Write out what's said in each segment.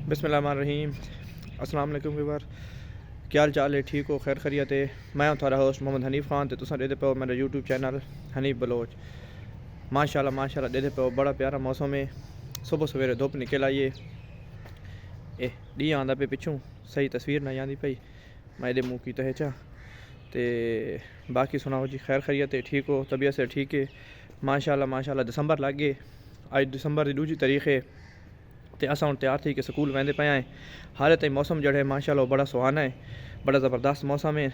बिस्मिल्लाहिर्रहमानिर्रहीम। अस्सलाम वालेकुम व्यूअर, क्या हाल चाल है? ठीक हो? खैर खैरियत है? मैं हूं थोड़ा होस्ट मोहम्मद हनीफ खान ते तुसां देते पे मेरा यूट्यूब चैनल हनीफ बलोच। माशाल्लाह माशाल्लाह देते पे बड़ा प्यारा मौसम है। सुबह सवेरे धुप निकल आई है। डी आंदा पे पिछों सही तस्वीर नहीं आती पई, मैं ये मुँह की तह चा ते बाकी सुनाओ जी, खैर खैरियत है? ठीक हो? तबीयत से ठीक है? माशाल्लाह माशाल्लाह। दिसंबर लग गए, अज दिसंबर की दूजी तारीख है तो अस हम तैयार थी कि स्कूल वेंदे पे आए। हाले ताईं मौसम जो है माशाल्लाह बड़ा सुहाना है, बड़ा ज़बरदस्त मौसम है।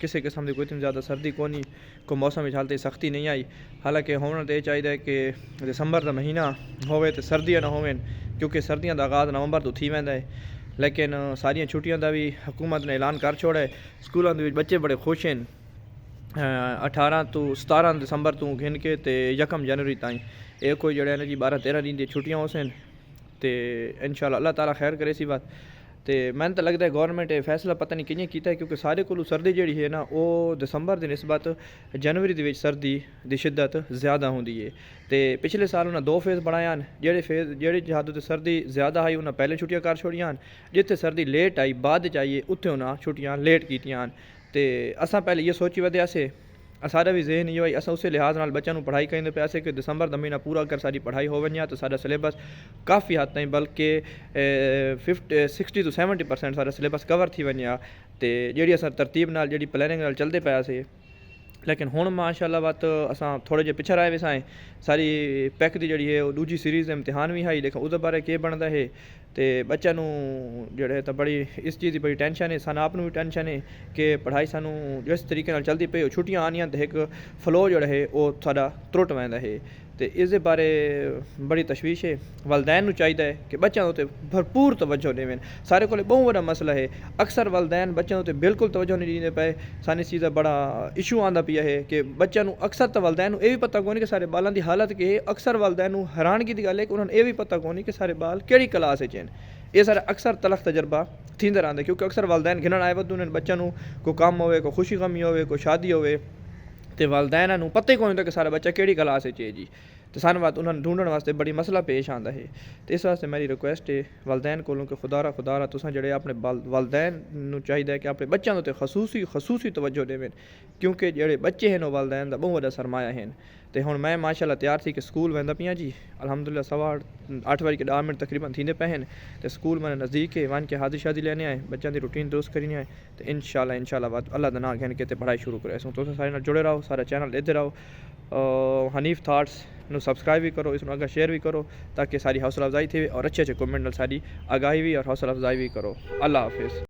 किसी किस्म की कोई इतनी ज़्यादा सर्दी को नहीं, कोई मौसम में हाल तक सख्ती नहीं आई। हालांकि होना तो यह चाहिए कि दिसंबर का महीना होवे तो सर्दियाँ ना होवें, क्योंकि सर्दियों का आगाज़ नवंबर तो थी वेंदा है। लेकिन सारिया छुट्टियों का भी हुकूमत ने ऐलान कर छोड़ा है। स्कूलों के बच्चे बड़े खुश हैं। 18 तो 17 दिसंबर तो घिन के ते 1 जनवरी ताईं ये कोई जड़े ना जी 12-13 दिन की छुट्टियाँ होसन तो इंशाल्लाह अल्लाह ताला खैर करे सी बात। तो मैंने तो लगता है गवर्नमेंट ये फैसला पता नहीं कि'यां कीता है, क्योंकि सारे को सर्दी जी है ना वो दिसंबर की निस्बत जनवरी के सर्दी की शिद्दत ज़्यादा होंगी है। तो पिछले साल उन्हें 2 फेज़ बनाया, जेह्ड़ी जहादों ते सर्दी ज़्यादा आई उन्हें पहले छुट्टियां कर छोड़ियां, जिथे सर्दी लेट आई बाद च आई उत्थे उन्हें छुट्टियां लेट कीतियां। तो असां पहले ये सोची वधे असे सारा भी जहन ये अस उस लिहाज नाल बच्चों को पढ़ाई करेंगे पे कि दिसंबर का महीना पूरा अगर सारी पढ़ाई हो वञे तो सारा सिलेबस काफ़ी हद तक बल्कि 60 to 70% सारा सिलेबस कवर थी वञे। तो जी अस तरतीब नाल जी प्लैनिंग नाल चलते पे। लेकिन हुण माशाल्लाह बात असां थोड़े जे पिछे रहे वेसाएं। सारी पैक की जी है दूजी सीरीज़ इम्तिहान भी आई, देखो उस बारे के बनता है। तो बच्चों जोड़े तो बड़ी इस चीज़ की बड़ी टेंशन है, सानू आप भी टेंशन है कि पढ़ाई सानू जिस तरीके नाल चलती पई छुट्टियां आनियां तो एक फ्लो जोड़ा है वो सारा त्रुट वैंदा है। तो इस बारे बड़ी तशवीश है। वालदैन नू चाहिए है कि बच्चों उत्ते भरपूर तवज्जो देवें। सारे को बहुत बड़ा मसला है, अक्सर वालदैन बच्चों उत्ते बिल्कुल तवज्जो नहीं देते पे। सानू इस चीज़ का बड़ा इशू आंदा पिया है कि बच्चों को अक्सर तो वालदैन ये भी पता कौन कि सारे बालों की हालत के अक्सर वालदैन को हैरानगी की गल है कि उन्होंने ये भी पता कौन कि सारे बाल किहड़ी क्लास च हैं। ये सारा अक्सर तलख तजर्बा थींदा रहिंदा, क्योंकि अक्सर वालदैन गिनण आए वधु उन्हें बच्चों को कम होवे, कोई खुशी गमी होवे, कोई शादी होवे तो वालदैन पता ही कौन होंदा कि सारा बच्चा किहड़ी क्लास है जी। तो सानू बात उन्होंने ढूंढण वास्ते बड़ी मसला पेश आंदा है। तो इस वास्ते मेरी रिक्वेस्ट है वालदैन कोलों कि खुदारा तुसां जड़े अपने वालदैन नू चाहिए कि अपने बच्चों उत्ते खसूसी तवज्जो देवें, क्योंकि जेड़े बच्चे हैं वो वालदैन दा बहुत बड़ा सरमाया हैं। तो हुण मैं माशाल्लाह तैयार थी कि स्कूल वेंदा पियां जी। अल्हम्दुलिल्लाह 8:15 तकरीबन थींदे पे हैं। तो स्कूल मेरे नज़दीक है, वन के हादी शादी लेने आए, बच्चों की रूटीन दुरुस्त करनी है। तो इंशाल्लाह बात अल्लाह दा नाम घिन के पढ़ाई शुरू करे। तो सारे नाल जुड़े रहो, सारा चैनल देते रहो। हनीफ थाट्स नू सब्सक्राइब भी करो, इसमें अगर शेयर भी करो ताकि सारी हौसला अफजाई थी और अच्छे कमेंट सारी आगाही भी और हौसला अफजाई भी करो। अल्लाह हाफिज़।